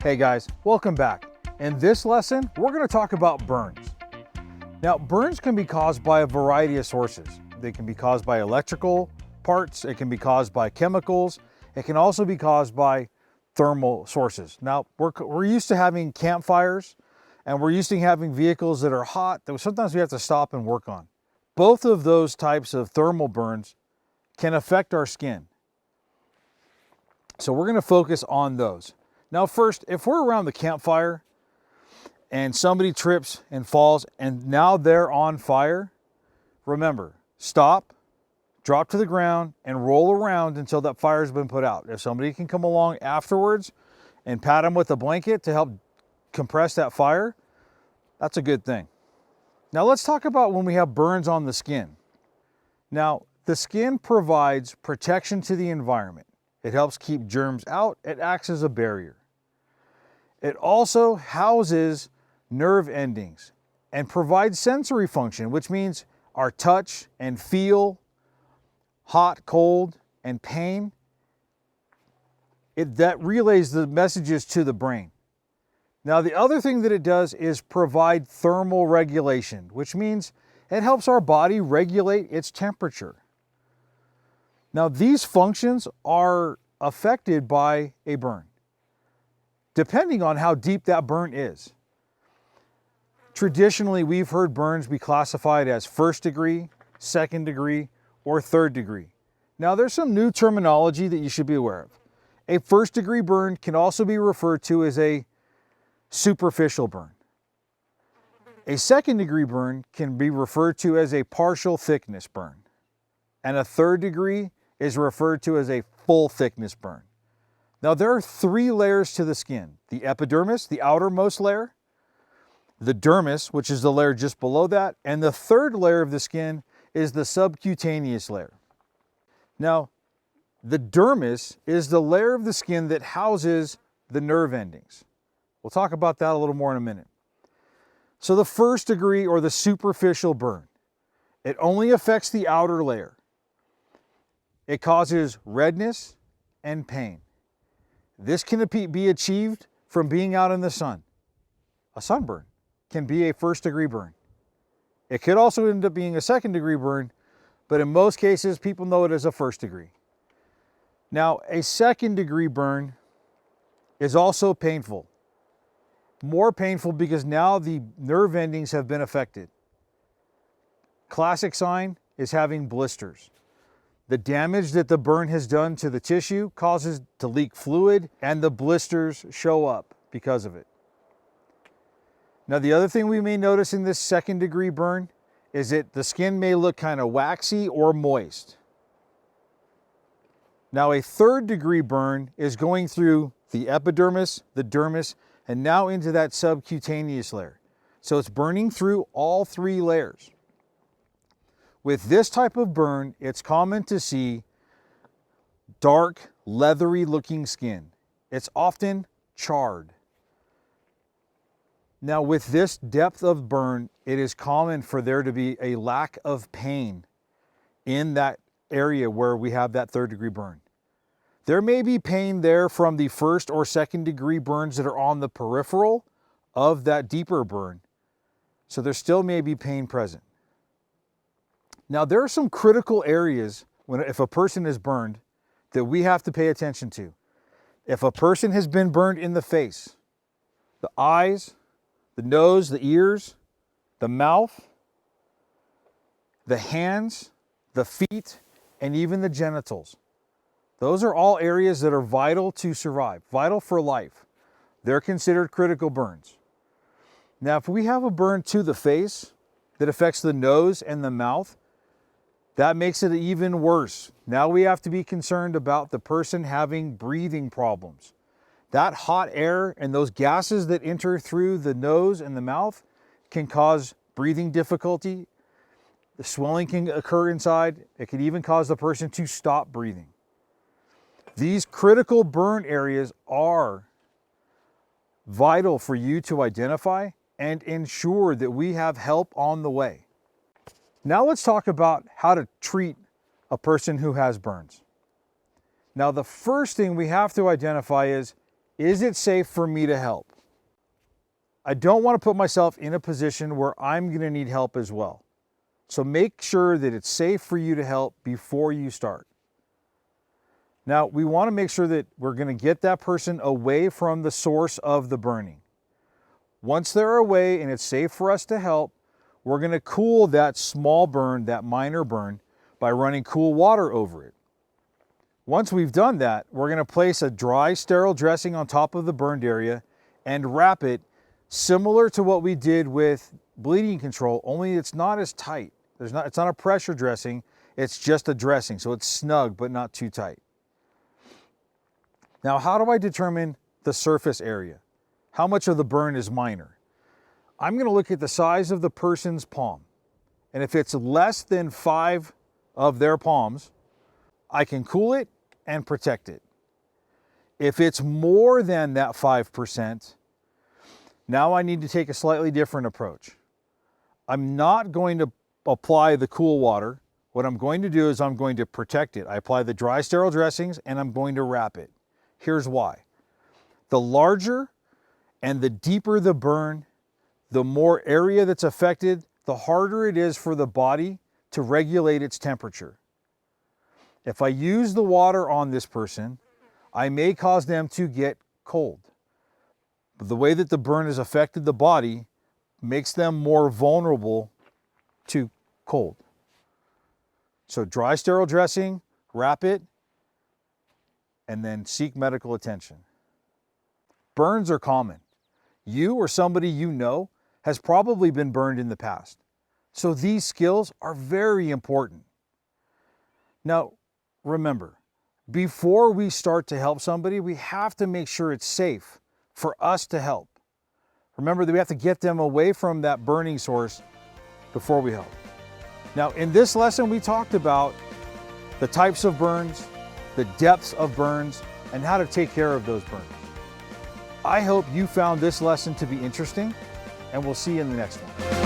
Hey guys, welcome back. In this lesson, we're going to talk about burns. Now, burns can be caused by a variety of sources. They can be caused by electrical parts, it can be caused by chemicals, it can also be caused by thermal sources. Now, we're used to having campfires, and we're used to having vehicles that are hot that sometimes we have to stop and work on. Both of those types of thermal burns can affect our skin. So we're going to focus on those. Now first, if we're around the campfire and somebody trips and falls and now they're on fire, remember, stop, drop to the ground, and roll around until that fire's been put out. If somebody can come along afterwards and pat them with a blanket to help compress that fire, that's a good thing. Now let's talk about when we have burns on the skin. Now, the skin provides protection to the environment. It helps keep germs out. It acts as a barrier. It also houses nerve endings and provides sensory function, which means our touch and feel, hot, cold, and pain, that relays the messages to the brain. Now, the other thing that it does is provide thermal regulation, which means it helps our body regulate its temperature. Now, these functions are affected by a burn, depending on how deep that burn is. Traditionally, we've heard burns be classified as 1st degree, 2nd degree, or 3rd degree. Now, there's some new terminology that you should be aware of. A 1st degree burn can also be referred to as a superficial burn. A 2nd degree burn can be referred to as a partial thickness burn. And a 3rd degree is referred to as a full thickness burn. Now, there are 3 layers to the skin: the epidermis, the outermost layer, the dermis, which is the layer just below that, and the 3rd layer of the skin is the subcutaneous layer. Now, the dermis is the layer of the skin that houses the nerve endings. We'll talk about that a little more in a minute. So the 1st degree, or the superficial burn, it only affects the outer layer. It causes redness and pain. This can be achieved from being out in the sun. A sunburn can be a 1st degree burn. It could also end up being a 2nd degree burn, but in most cases, people know it as a 1st degree. Now, a 2nd degree burn is also painful. More painful because now the nerve endings have been affected. Classic sign is having blisters. The damage that the burn has done to the tissue causes to leak fluid, and the blisters show up because of it. Now, the other thing we may notice in this 2nd degree burn is that the skin may look kind of waxy or moist. Now, a 3rd degree burn is going through the epidermis, the dermis, and now into that subcutaneous layer. So it's burning through all 3 layers. With this type of burn, it's common to see dark, leathery looking skin. It's often charred. Now, with this depth of burn, it is common for there to be a lack of pain in that area where we have that 3rd degree burn. There may be pain there from the 1st or 2nd degree burns that are on the peripheral of that deeper burn. So there still may be pain present. Now, there are some critical areas if a person is burned that we have to pay attention to. If a person has been burned in the face, the eyes, the nose, the ears, the mouth, the hands, the feet, and even the genitals. Those are all areas that are vital to survive, vital for life. They're considered critical burns. Now, if we have a burn to the face that affects the nose and the mouth, that makes it even worse. Now we have to be concerned about the person having breathing problems. That hot air and those gases that enter through the nose and the mouth can cause breathing difficulty. The swelling can occur inside. It can even cause the person to stop breathing. These critical burn areas are vital for you to identify and ensure that we have help on the way. Now let's talk about how to treat a person who has burns. Now, the first thing we have to identify is Is it safe for me to help? I don't want to put myself in a position where I'm going to need help as well. So make sure that it's safe for you to help before you start. Now, we want to make sure that we're going to get that person away from the source of the burning. Once they're away and it's safe for us to help, we're going to cool that small burn, that minor burn, by running cool water over it. Once we've done that, we're going to place a dry, sterile dressing on top of the burned area and wrap it similar to what we did with bleeding control, only it's not as tight. It's not a pressure dressing, it's just a dressing, so it's snug but not too tight. Now, how do I determine the surface area? How much of the burn is minor? I'm going to look at the size of the person's palm. And if it's less than 5 of their palms, I can cool it and protect it. If it's more than that 5%, now I need to take a slightly different approach. I'm not going to apply the cool water. What I'm going to do is I'm going to protect it. I apply the dry, sterile dressings and I'm going to wrap it. Here's why. The larger and the deeper the burn, the more area that's affected, the harder it is for the body to regulate its temperature. If I use the water on this person, I may cause them to get cold. But the way that the burn has affected the body makes them more vulnerable to cold. So dry, sterile dressing, wrap it, and then seek medical attention. Burns are common. You or somebody you know has probably been burned in the past. So these skills are very important. Now, remember, before we start to help somebody, we have to make sure it's safe for us to help. Remember that we have to get them away from that burning source before we help. Now, in this lesson, we talked about the types of burns, the depths of burns, and how to take care of those burns. I hope you found this lesson to be interesting, and we'll see you in the next one.